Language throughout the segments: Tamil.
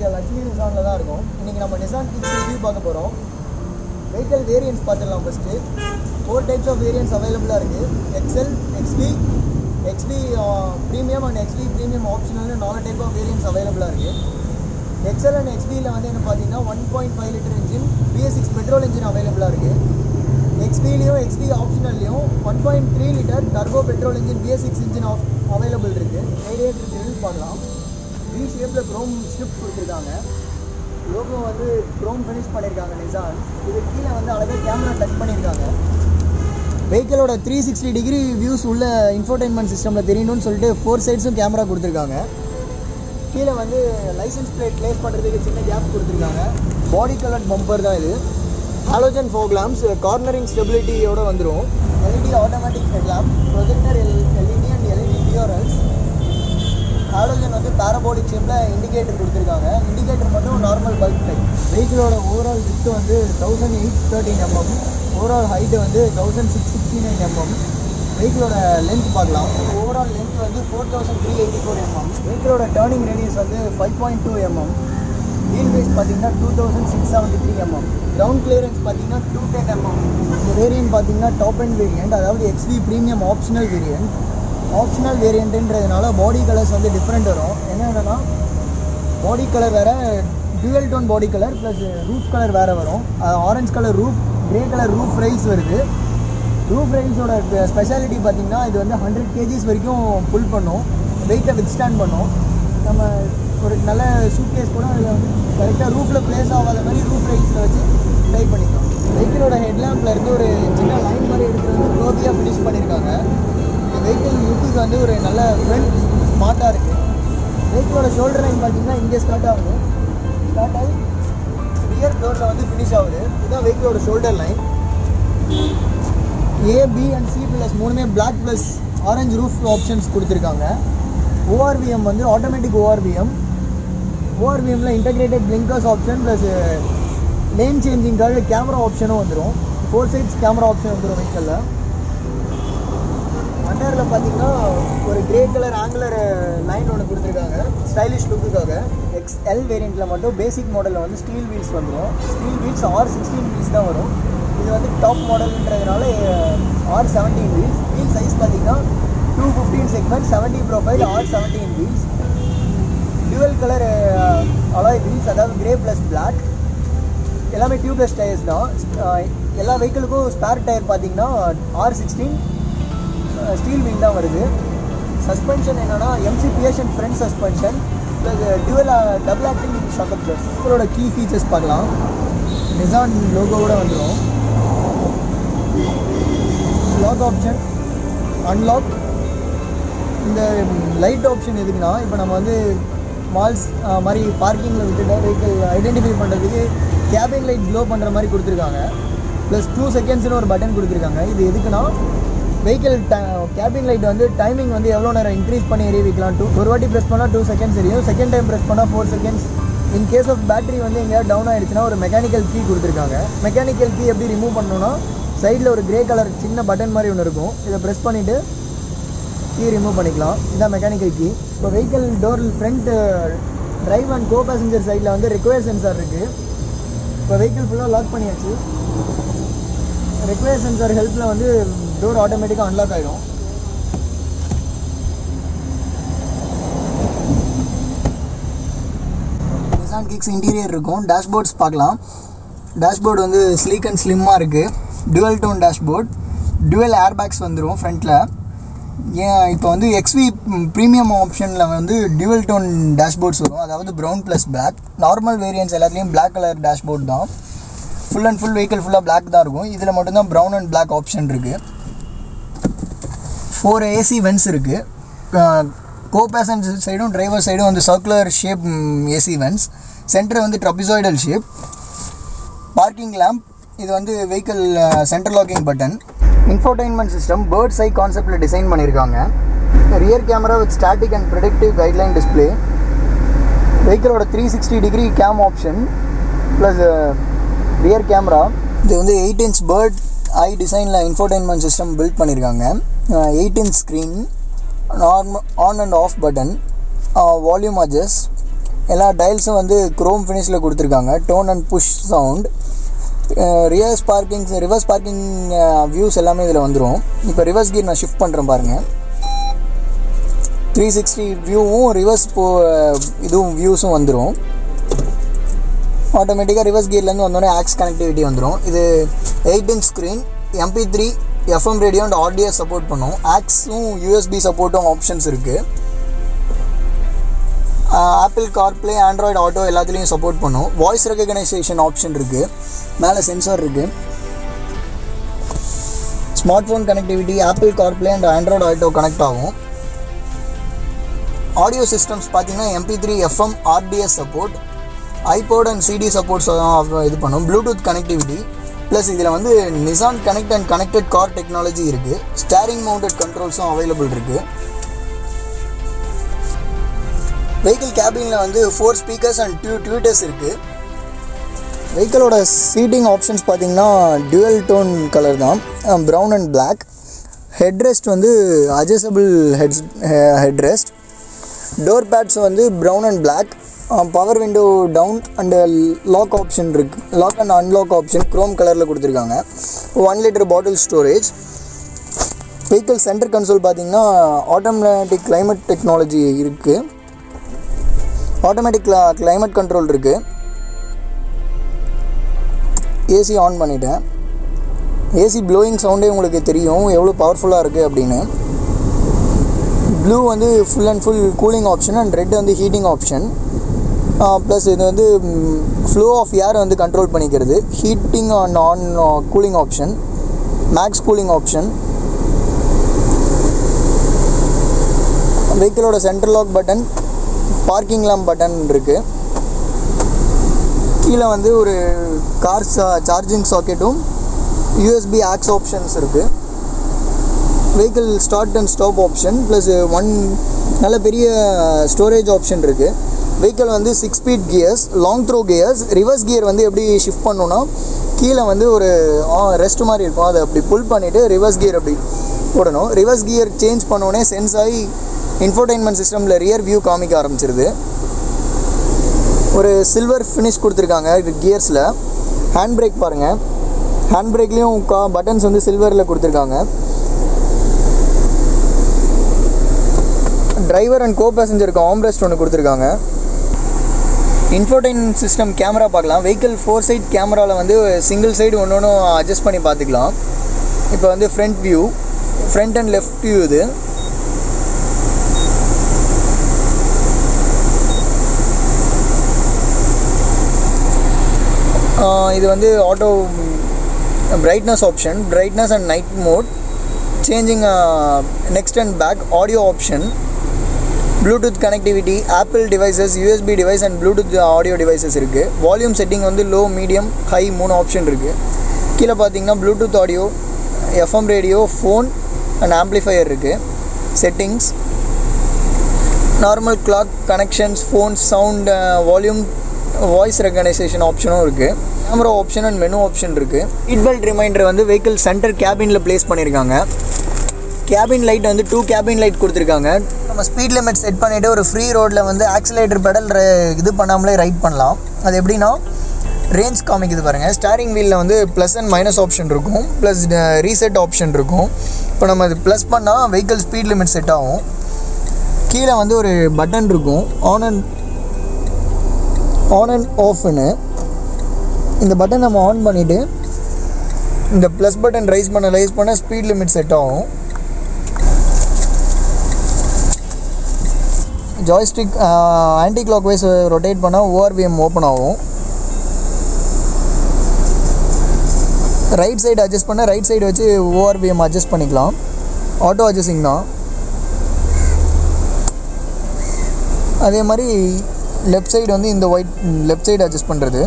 இருக்க லக்ஸுரி நிசானில் தான் இருக்கும். இன்றைக்கி நம்ம நிசான் கிக்ஸ் ரிவ்யூ பார்க்க போகிறோம். வெஹிக்கல் வேரியன்ஸ் பார்த்துடலாம். ஃபஸ்ட்டு 4 டைப்ஸ் ஆஃப் வேரியன்ஸ் அவைலபிளாக இருக்குது. XL, XV premium and XV premium ஆப்ஷனல்னு 4 டைப் ஆஃப் வேரியன்ஸ் அவைலபிளாக இருக்குது. எக்ஸ்எல் அண்ட் XVயில் வந்து என்ன பார்த்தீங்கன்னா 1.5 litre engine BS6 petrol engine அவைலபிளாக இருக்குது. XVலையும் XV ஆப்ஷனல்லையும் 1.3 litre turbo petrol engine BS6 engine available இருக்குது. ரேடியேட்டர் கிரில் பார்க்கலாம். V ஷேப்பில் க்ரோம் ஸ்ட்ரிப் கொடுத்துருக்காங்க. லோகோ வந்து க்ரோம் ஃபினிஷ் பண்ணியிருக்காங்க நிசான். இது கீழே வந்து அழகாக கேமரா டச் பண்ணியிருக்காங்க. வெஹிக்கிளோட 360 டிகிரி வியூஸ் உள்ள இன்ஃபோர்டைன்மெண்ட் சிஸ்டமில் தெரியணும்னு சொல்லிட்டு 4 சைட்ஸும் கேமரா கொடுத்துருக்காங்க. கீழே வந்து லைசன்ஸ் பிளேட் ப்ளேஸ் பண்ணுறதுக்கு சின்ன கேப் கொடுத்துருக்காங்க. பாடி கலர் பம்பர் தான் இது. ஹாலோஜன் ஃபோக் லேம்ப்ஸ் கார்னரிங் ஸ்டெபிலிட்டியோடு வந்துடும். LED automatic head lamp, projector LED and LED DRLs. Halogen வந்து பேராபோலிக் ஷேப்பில் இண்டிகேட்டர் கொடுத்துருக்காங்க. இண்டிகேட்டர் மட்டும் நார்மல் பல்ப் டைப். வெஹிக்கிளோட ஓவரால் விட்த் வந்து 1813 mm, ஓவரால் ஹைட்டு வந்து 1669 mm. வெஹிக்கிளோட லென்த் பார்க்கலாம். ஓவரால் லென்த் வந்து 4384 mm. வெஹிக்கிளோட டர்னிங் ரேடியஸ் வந்து 5.2 mm. வீல் பேஸ் பார்த்தீங்கன்னா 2673 mm. கிரவுண்ட் கிளியரன்ஸ் பார்த்தீங்கன்னா 210 mm. இந்த வேரியன்ட் பார்த்தீங்கன்னா டாப் அண்ட் வேரியன்ட், அதாவது XV premium optional variant. Optional வேரியண்ட்டுன்றதுனால பாடி கலர்ஸ் வந்து டிஃப்ரெண்ட் வரும். என்னென்னா பாடி கலர் வேறு, dual tone body colour plus roof colour வேறு வரும். Orange colour roof, grey colour roof rails வருது. ரூஃப் ரைல்ஸோட ஸ்பெஷாலிட்டி பார்த்திங்கன்னா இது வந்து 100 kgs வரைக்கும் புல் பண்ணும், வெயிட்டை வித்ஸ்டாண்ட் பண்ணும். நம்ம ஒரு நல்ல சூட் கேஸ் கூட அதில் வந்து கரெக்டாக ரூஃபில் ப்ளேஸ் ஆகாத மாதிரி ரூஃப் ரைல்ஸில் வச்சு ட்ரை பண்ணிக்கலாம். வெஹிக்கிளோட ஹெட்லாம்பில் இருந்து ஒரு சின்ன லைன் மாதிரி எடுத்து வந்து க்ளோபியாக ஃபினிஷ் பண்ணியிருக்காங்க. வெஹிக்கிள் லுக்குக்கு வந்து ஒரு நல்ல ஃப்ரண்ட் ஸ்மார்ட்டாக இருக்குது. வெஹிக்கிளோட ஷோல்டர் லைன் பார்த்திங்கன்னா இங்கே ஸ்டார்ட் ஆகுது. ஸ்டார்ட் ஆகி ரியர் டோரில் வந்து ஃபினிஷ் ஆகுது. இதுதான் வெஹிக்கிளோட shoulder line. A, B and C plus மூணுமே black plus orange roof options கொடுத்துருக்காங்க. ORVM வந்து ஆட்டோமேட்டிக் ORVMல integrated blinkers option plus lane சேஞ்சிங்காக கேமரா ஆப்ஷனும் வந்துடும். 4 சைட்ஸ் கேமரா ஆப்ஷன் வந்துடும் வெஹிக்கிளில். அண்டரில் பார்த்தீங்கன்னா ஒரு கிரே கலர் ஆங்குலர் லைன் ஒன்று கொடுத்துருக்காங்க ஸ்டைலிஷ் லுக்குக்காக. XL வேரியண்ட்டில் மட்டும் பேசிக் மாடலில் வந்து ஸ்டீல் வீல்ஸ் வந்துடும். ஸ்டீல் வீல்ஸ் R16 வீல்ஸ் தான் வரும். இது வந்து டாப் மாடல்ன்றதுனால R17 வீல்ஸ். வீல் சைஸ் பார்த்தீங்கன்னா 215 segment 70 profile R17 wheels. Dual colour alloy wheels, அதாவது கிரே ப்ளஸ் பிளாக். எல்லாமே டியூப்லெஸ் டயர்ஸ் தான். எல்லா வெஹிக்கிளுக்கும் ஸ்பேர் டயர் பார்த்தீங்கன்னா R16 ஸ்டீல் வீல் தான் வருது. சஸ்பென்ஷன் என்னென்னா MCPS and front suspension plus dual double acting shock absorbers. இதோட கீ ஃபீச்சர்ஸ் பார்க்கலாம். நிசான் லோகோவோட வந்துடும். Lock option, unlock. இந்த லைட் ஆப்ஷன் எதுக்குன்னா, இப்போ நம்ம வந்து மால்ஸ் மாதிரி பார்க்கிங்கில் விட்டுட்டு வெஹிக்கிள் ஐடென்டிஃபை பண்ணுறதுக்கு கேபின் லைட் க்ளோ பண்ணுற மாதிரி கொடுத்துருக்காங்க. ப்ளஸ் 2 செகண்ட்ஸ்னு ஒரு பட்டன் கொடுத்துருக்காங்க. இது எதுக்குன்னா வெஹிக்கிள் கேபின் லைட் வந்து டைமிங் வந்து எவ்வளோ நேரம் இன்க்ரீஸ் பண்ணி எரிய வைக்கலாம். ஒரு வாட்டி ப்ரெஸ் பண்ணால் 2 செகண்ட்ஸ் எரியும். செகண்ட் டைம் ப்ரெஸ் பண்ணால் 4 seconds. In case of battery வந்து எங்கேயாவது டவுன் ஆகிடுச்சுன்னா ஒரு மெக்கானிக்கல் கீ கொடுத்துருக்காங்க. மெக்கானிக்கல் கீ எப்படி ரிமூவ் பண்ணணும்னா சைடில் ஒரு கிரே கலர் சின்ன பட்டன் மாதிரி ஒன்று இருக்கும். இதை ப்ரெஸ் பண்ணிவிட்டு கீ ரிமூவ் பண்ணிக்கலாம். இதுதான் மெக்கானிக்கல் கீ. இப்போ vehicle door front drive and go passenger சைடில் வந்து ரிக்வயர் சென்சார் இருக்குது. இப்போ வெஹிக்கிள் ஃபுல்லாக லாக் பண்ணியாச்சு. ரிக்வயர் சென்சார் ஹெல்ப்பில் வந்து டோர் ஆட்டோமேட்டிக்காக அன்லாக் ஆகிடும். நிசான் கிக்ஸ் இன்டீரியர் இருக்கும். டேஷ்போர்ட்ஸ் பார்க்கலாம். டேஷ்போர்டு வந்து ஸ்லீக் அண்ட் ஸ்லிம்மாக இருக்குது. Dual tone dashboard, dual air bags வந்துடும் ஃப்ரண்ட்டில். இப்போ வந்து XV ப்ரீமியம் ஆப்ஷனில் வந்து டுவல் டோன் டேஷ்போர்ட்ஸ் வரும், அதாவது brown plus black. Normal variants எல்லாத்துலேயும் பிளாக் கலர் டேஷ்போர்ட் தான். ஃபுல் அண்ட் ஃபுல் வெஹிக்கிள் ஃபுல்லாக பிளாக் தான் இருக்கும். இதில் மட்டும்தான் ப்ரௌன் அண்ட் பிளாக் ஆப்ஷன் இருக்குது. 4 AC வென்ட்ஸ் இருக்குது. கோ பேசஞ்சர் சைடும் டிரைவர் சைடும் வந்து circular shape AC vents. Centre வந்து ட்ரபிசாய்டல் ஷேப். பார்க்கிங் லேம்ப், இது வந்து vehicle central locking button. Infotainment system birds eye கான்செப்டில் டிசைன் பண்ணியிருக்காங்க. Rear camera with static and predictive guideline display. வெஹிக்கிளோட 360 degree cam option plus rear camera. இது வந்து 8 inch பேர்ட் ஐ டிசைனில் இன்ஃபோர்டைன்மெண்ட் சிஸ்டம் பில்ட் பண்ணியிருக்காங்க. 8 inch screen, on and off button, volume adjust, எல்லா டைல்ஸும் வந்து குரோம் ஃபினிஷில் கொடுத்துருக்காங்க. Tone and push sound. Reverse parking views எல்லாமே இதில் வந்துடும். இப்போ ரிவர்ஸ் கியர் நான் ஷிஃப்ட் பண்ணுறேன் பாருங்கள். 360 வியூவும் ரிவர்ஸ் இதுவும் வியூஸும் வந்துடும். ஆட்டோமேட்டிக்காக ரிவர்ஸ் கியர்லேருந்து வந்தோடனே ஆக்ஸ் கனெக்டிவிட்டி வந்துடும். இது 8-inch screen, MP3, FM radio and RDS support பண்ணும். ஆக்ஸும் USB சப்போர்ட்டும் ஆப்ஷன்ஸ் இருக்குது. ஆப்பிள் கார்ப்ளே, ஆண்ட்ராய்டு ஆட்டோ எல்லாத்துலேயும் சப்போர்ட் பண்ணும். வாய்ஸ் ரெகக்னைசேஷன் ஆப்ஷன் இருக்குது. மேலே சென்சார் இருக்குது. Smart phone connectivity, Apple CarPlay and Android Auto connect ஆகும். ஆடியோ சிஸ்டம்ஸ் பார்த்தீங்கன்னா MP3, FM, RDS support, iPod and CD supports இது பண்ணும். ப்ளூடூத் கனெக்டிவிட்டி ப்ளஸ் இதில் வந்து Nissan Connect and connected car technology இருக்குது. ஸ்டேரிங் மவுண்டட் கண்ட்ரோல்ஸும் அவைலபிள் இருக்குது. வெஹிக்கிள் கேபினில் வந்து 4 ஸ்பீக்கர்ஸ் அண்ட் 2 ட்வீட்டர்ஸ் இருக்குது. வெஹிக்கிளோட சீட்டிங் ஆப்ஷன்ஸ் பார்த்தீங்கன்னா டியூவல் டோன் கலர் தான், ப்ரௌன் அண்ட் பிளாக். ஹெட்ரெஸ்ட் வந்து அட்ஜஸ்டபிள் ஹெட்ரெஸ்ட். டோர் பேட்ஸ் வந்து brown and black. Power window down and lock option இருக்குது. Lock and unlock option chrome கலரில் கொடுத்துருக்காங்க. 1 litre bottle storage. Vehicle centre console பார்த்தீங்கன்னா ஆட்டோமேட்டிக் கிளைமேட் டெக்னாலஜி இருக்குது. ஆட்டோமேட்டிக் கிளைமேட் கண்ட்ரோல் இருக்குது. ஏசி ஆன் பண்ணிட்டேன். ஏசி ப்ளோயிங் சவுண்டே உங்களுக்கு தெரியும் எவ்வளோ பவர்ஃபுல்லாக இருக்குது அப்படின்னு. ப்ளூ வந்து full and full cooling option and red வந்து ஹீட்டிங் ஆப்ஷன். ப்ளஸ் இது வந்து ஃப்ளோ ஆஃப் ஏர் வந்து கண்ட்ரோல் பண்ணிக்கிறது. Heating and on cooling option, max cooling option. வெஹிக்கிளோட central lock button, parking lamp button இருக்குது. கீழே வந்து ஒரு கார் சார்ஜிங் சாக்கெட்டும் USB ஆக்ஸ் ஆப்ஷன்ஸ் இருக்குது. Vehicle start and stop option plus 1 நல்ல பெரிய ஸ்டோரேஜ் ஆப்ஷன் இருக்குது. வெஹிக்கிள் வந்து 6 speed gears, long throw gears. Reverse gear வந்து எப்படி ஷிஃப்ட் பண்ணோன்னா கீழே வந்து ஒரு ரெஸ்ட் மாதிரி இருக்கும், அதை அப்படி புல் பண்ணிவிட்டு ரிவர்ஸ் கியர் அப்படி போடணும். ரிவர்ஸ் கியர் சேஞ்ச் பண்ணோடனே சென்ஸ் ஆகி இன்ஃபோர்டைன்மெண்ட் சிஸ்டமில் ரியர் வியூ காமிக்க ஆரம்பிச்சிருது. ஒரு சில்வர் ஃபினிஷ் கொடுத்துருக்காங்க இது கியர்ஸில். ஹேண்ட் பிரேக் பாருங்கள். ஹேண்ட் பிரேக்லேயும் பட்டன்ஸ் வந்து சில்வரில் கொடுத்துருக்காங்க. டிரைவர் அண்ட் கோ பேசஞ்சருக்கு ஆம்ரெஸ்ட் ஒன்று கொடுத்துருக்காங்க. இன்ஃபோர்டைன்மெண்ட் சிஸ்டம் கேமரா பார்க்கலாம். வெஹிக்கிள் 4 சைட் கேமராவில் வந்து சிங்கிள் சைடு ஒன்று அட்ஜஸ்ட் பண்ணி பார்த்துக்கலாம். இப்போ வந்து front view, front and left view. இது வந்து auto brightness option, brightness and night mode, changing next and back, audio option, Bluetooth connectivity, Apple devices, USB device and Bluetooth audio devices இருக்குது. வால்யூம் செட்டிங் வந்து லோ, மீடியம், ஹை 3 ஆப்ஷன் இருக்குது. கீழே பார்த்தீங்கன்னா Bluetooth audio, FM radio, phone and amplifier இருக்குது. Settings, normal clock connections, phone sound, volume, voice recognition ஆப்ஷனும் இருக்குது. Camera option and menu option இருக்குது. சீட் பெல்ட் ரிமைண்டர் வந்து வெஹிக்கிள் சென்டர் கேபினில் ப்ளேஸ் பண்ணியிருக்காங்க. கேபின் லைட் வந்து 2 கேபின் லைட் கொடுத்துருக்காங்க. நம்ம ஸ்பீட் லிமிட் செட் பண்ணிவிட்டு ஒரு ஃப்ரீ ரோட்டில் வந்து ஆக்சிலேட்டர் பெடல் இது பண்ணாமலே ரைட் பண்ணலாம். அது எப்படின்னா ரேஞ்ச் காமிக்குது பாருங்கள். ஸ்டேரிங் வீலில் வந்து ப்ளஸ் அண்ட் மைனஸ் ஆப்ஷன் இருக்கும், ப்ளஸ் ரீசெட் ஆப்ஷன் இருக்கும். இப்போ நம்ம இது ப்ளஸ் பண்ணால் வெஹிக்கிள் ஸ்பீட் லிமிட் செட் ஆகும். கீழே வந்து ஒரு பட்டன் இருக்கும், ஆன் அண்ட் ஆஃப்னு. இந்த பட்டன் நம்ம ஆன் பண்ணிவிட்டு இந்த ப்ளஸ் பட்டன் ரைஸ் பண்ண ஸ்பீட் லிமிட் செட் ஆகும். Joystick anticlockwise rotate பண்ணால் ORVM ஓப்பன் ஆகும். ரைட் சைடு அட்ஜஸ்ட் பண்ணால் ரைட் சைடு வச்சு ORVM அட்ஜஸ்ட் பண்ணிக்கலாம். ஆட்டோ அட்ஜஸ்டிங் தான். அதே மாதிரி லெஃப்ட் சைடு வந்து இந்த லெஃப்ட் சைடு அட்ஜஸ்ட் பண்ணுறது.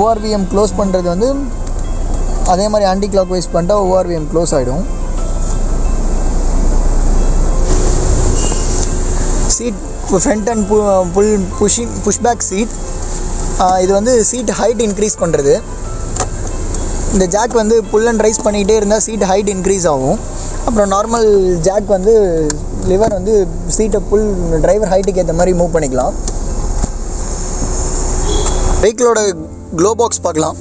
ORVM க்ளோஸ் பண்ணுறது வந்து அதே மாதிரி ஆன்டி கிளாக் வைஸ் பண்ணிட்டா ORVM க்ளோஸ் ஆகிடும். Seat front and pushback seat. இது வந்து சீட் ஹைட் இன்க்ரீஸ் பண்ணுறது. இந்த ஜாக் வந்து புல் அண்ட் ரைஸ் பண்ணிகிட்டே இருந்தால் சீட் ஹைட் இன்க்ரீஸ் ஆகும். அப்புறம் நார்மல் ஜாக் வந்து லிவர் வந்து சீட்டை டிரைவர் ஹைட்டுக்கு ஏற்ற மாதிரி மூவ் பண்ணிக்கலாம். வெஹிக்கிளோட க்ளோ பாக்ஸ் பார்க்கலாம்.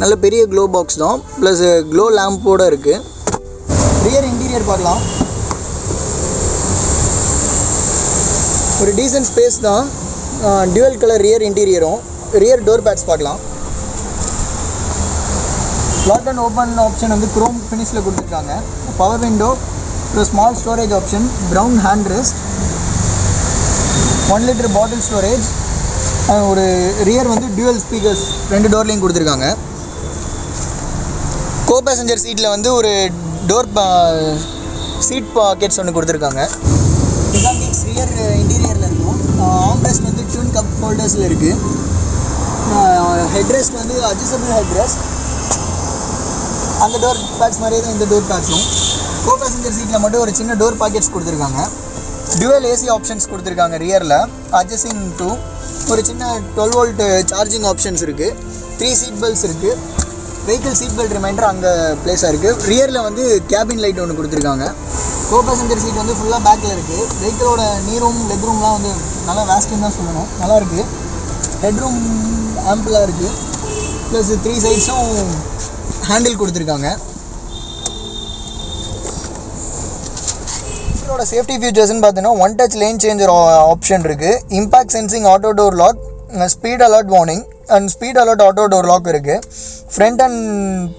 நல்ல பெரிய க்ளோ பாக்ஸ் தான், ப்ளஸ் க்ளோ லேம்போடு இருக்குது. ரியர் இன்டீரியர் பார்க்கலாம். ஒரு டீசன்ட் ஸ்பேஸ் தான். டியூவல் கலர் ரியர் இன்டீரியரும். ரியர் டோர் பேட்ஸ் பார்க்கலாம். லாக் அண்ட் ஓப்பன் ஆப்ஷன் வந்து குரோம் ஃபினிஷில் கொடுத்துருக்காங்க. பவர் விண்டோ, ஒரு small storage option, brown hand rest, 1 litre bottle storage. ஒரு ரியர் வந்து டியூவல் ஸ்பீக்கர்ஸ் 2 டோர்லேயும் கொடுத்துருக்காங்க. கோ பேசஞ்சர் சீட்டில் வந்து ஒரு டோர் சீட் பாக்கெட்ஸ் ஒன்று கொடுத்துருக்காங்க. நிசான் கிக்ஸ் ரியர் இன்டீரியரில் இருக்கும். ஆம்ரெஸ்ட் வந்து டியூன் கப் ஹோல்டர்ஸில் இருக்குது. ஹெட்ரெஸ்ட் வந்து அட்ஜஸ்டபிள் ஹெட்ரெஸ்ட். அந்த டோர் பேட்ஸ் மாதிரியே தான் இந்த டோர் பேட்ஸும். கோ பேசஞ்சர் சீட்டில் மட்டும் ஒரு சின்ன டோர் பாக்கெட்ஸ் கொடுத்துருக்காங்க. டியூவல் ஏசி ஆப்ஷன்ஸ் கொடுத்துருக்காங்க ரியரில். அட்ஜஸ்டிங் டு ஒரு சின்ன 12 வோல்ட் சார்ஜிங் ஆப்ஷன்ஸ் இருக்குது. 3 சீட் பெல்ட்ஸ் இருக்குது. வெஹிக்கிள் சீட் பெல்ட் ரிமைண்டர் அங்கே பிளேஸாக இருக்குது. ரியரில் வந்து கேபின் லைட் ஒன்று கொடுத்துருக்காங்க. கோ பேசஞ்சர் சீட் வந்து ஃபுல்லாக பேக்கில் இருக்குது. வெஹிக்கிளோட நீரூம் லெக் ரூம்லாம் வந்து நல்லா வேஸ்ட்டுன்னு தான் சொல்லணும், நல்லாயிருக்கு. ஹெட்ரூம் ஆம்பிளாக இருக்குது. ப்ளஸ் 3 சைட்ஸும் ஹேண்டில் கொடுத்துருக்காங்க. வெஹிக்கிளோட சேஃப்டி ஃபீச்சர்ஸ்ன்னு பார்த்தீங்கன்னா 1 டச் லேன் சேஞ்சர் ஆப்ஷன் இருக்குது. Impact sensing auto door lock, speed alert warning and speed alert auto door lock இருக்குது. Front and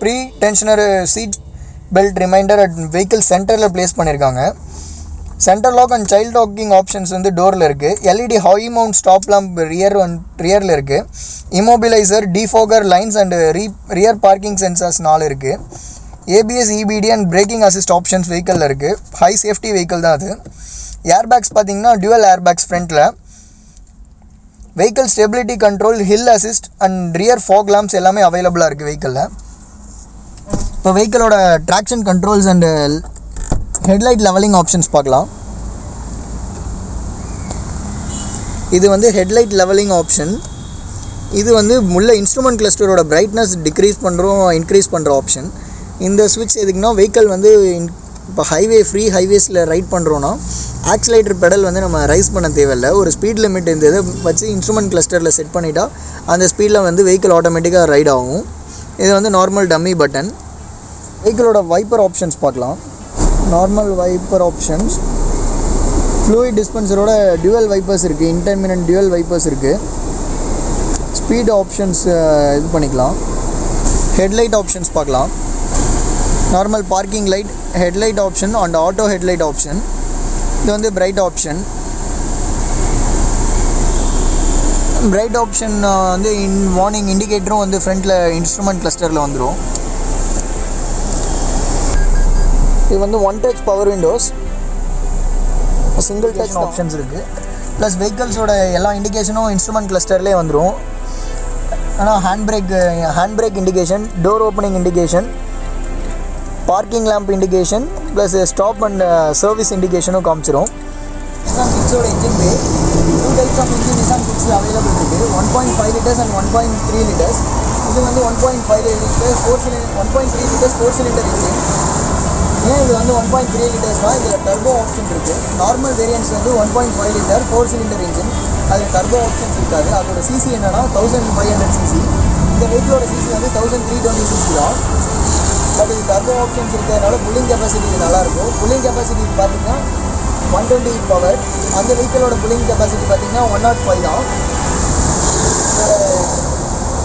pretensioner seat belt reminder at vehicle சென்டரில் ப்ளேஸ் பண்ணியிருக்காங்க. Centre lock and child locking options வந்து டோரில் இருக்குது. LED high mount stop lamp ரியரில் இருக்குது. Immobiliser, defogger lines and rear parking sensors 4 இருக்குது. ABS, EBD and braking assist options வெஹிக்கிளில் இருக்குது. ஹை சேஃப்டி வெஹிக்கிள் தான் அது. ஏர்பேக்ஸ் பார்த்தீங்கன்னா டியூவல் ஏர்பேக்ஸ் ஃப்ரண்ட்டில். Vehicle stability control, hill assist and rear fog lamps எல்லாமே அவைலபிளாக இருக்குது வெஹிக்கிளில். இப்போ வெஹிக்கிளோட traction controls and headlight levelling options பார்க்கலாம். இது வந்து ஹெட்லைட் லெவலிங் ஆப்ஷன். இது வந்து உள்ள இன்ஸ்ட்ருமெண்ட் கிளஸ்டரோட பிரைட்னஸ் டிக்ரீஸ் பண்ணுறோம், இன்க்ரீஸ் பண்ணுற ஆப்ஷன். இந்த ஸ்விட்ச் எதுக்குன்னா வெஹிக்கிள் வந்து இப்போ ஃப்ரீ ஹைவேஸில் ரைட் பண்ணுறோன்னா ஆக்சிலேட்டர் பெடல் வந்து நம்ம ரைஸ் பண்ண தேவையில்லை. ஒரு ஸ்பீட் லிமிட் இந்த இதை வச்சு இன்ஸ்ட்ருமெண்ட் கிளஸ்டரில் செட் பண்ணிட்டா அந்த ஸ்பீடில் வந்து வெஹிக்கிள் ஆட்டோமேட்டிக்காக ரைட் ஆகும். இது வந்து நார்மல் டம்மி பட்டன். வெஹிக்கிளோட வைப்பர் ஆப்ஷன்ஸ் பார்க்கலாம். நார்மல் வைப்பர் ஆப்ஷன்ஸ், ஃப்ளூயிட் டிஸ்பென்சரோட டியூவல் வைப்பர்ஸ் இருக்குது. இன்டர்மினன்ட் டியூவல் வைப்பர்ஸ் இருக்குது. ஸ்பீட் ஆப்ஷன்ஸ் இது பண்ணிக்கலாம். ஹெட்லைட் ஆப்ஷன்ஸ் பார்க்கலாம். Normal parking light, headlight option and auto headlight option. இது வந்து பிரைட் ஆப்ஷன். பிரைட் ஆப்ஷன் வந்து வார்னிங் இண்டிகேட்டரும் வந்து ஃப்ரண்ட்டில் இன்ஸ்ட்ருமெண்ட் கிளஸ்டரில் வந்துடும். இது வந்து 1 touch power windows, single touch options இருக்குது. ப்ளஸ் வெஹிக்கிள்ஸோட எல்லா இண்டிகேஷனும் இன்ஸ்ட்ருமெண்ட் கிளஸ்டர்லேயே வந்துடும். ஆனால் hand brake indication, door opening indication, parking lamp indication, plus stop and service இண்டிகேஷனும் காமிச்சிடும். நிசான் கிக்ஸோட engine bay 2 types of engine Nissan கிக்ஸில் அவைலபிள் இருக்குது. 1.5 லிட்டர்ஸ் அண்ட் 1.3 லிட்டர்ஸ். இது வந்து 1.5 லிட்டர்ஸ் 1.3 லிட்டர்ஸ் 4 சிலிண்டர் இன்ஜின். ஏன் இது வந்து 1.3 லிட்டர்ஸ்னால் இதில் டர்போ ஆப்ஷன் இருக்குது. நார்மல் வேரியன்ஸ் வந்து 1.5 லிட்டர் 4 சிலிண்டர் இன்ஜின், அதில் டர்போ ஆப்ஷன்ஸ் இருக்காது. அதோட சிசி என்னன்னா 1500 சிசி. இந்த வெஹிக்கிளோட சிசி வந்து 1320 சிசி தான். பட் இது டர்போ ஆப்ஷன்ஸ் இருக்கிறதுனால புல்லிங் கெப்பாசிட்டி இது நல்லாயிருக்கும். புல்லிங் கெப்பாசிட்டி பார்த்தீங்கன்னா 120 பவர். அந்த வெஹிக்கிளோட புல்லிங் கெப்பாசிட்டி பார்த்தீங்கன்னா 105 தான்.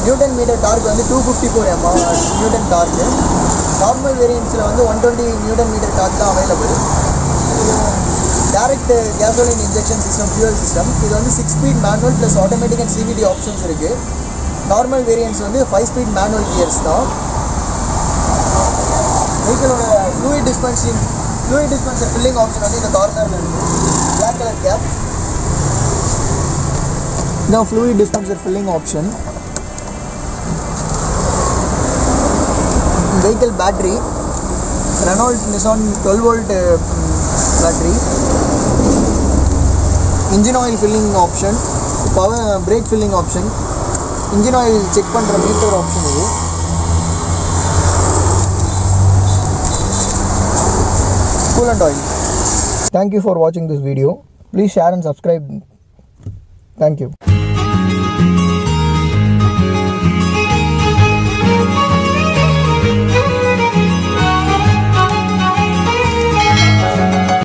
நியூட்டன் மீட்டர் டார்க் வந்து 254 நியூட்டன் டார்க்கு. நார்மல் வேரியன்ஸில் வந்து 120 நியூட்டன் மீட்டர் டார்க் தான் available. Direct gasoline injection system, fuel system. இது வந்து 6 speed manual plus automatic and CVT options இருக்குது. நார்மல் வேரியன்ஸ் வந்து 5 ஸ்பீட் மேனுவல் கியர்ஸ் தான். வெஹிக்கிளோட ஃப்ளூயிட் டிஸ்பென்சர் ஃபில்லிங் ஆப்ஷன் வந்து இந்த கார்னரில் இருக்குது. Black colour cap. இதான் fluid dispenser filling option. Vehicle battery Renault Nissan 12 volt battery. Engine oil filling option, power brake filling option, engine oil check பண்ணுற மீட்டர் ஆப்ஷன். இது coolant oil. Thank you for watching this video. Please share and subscribe. Thank you.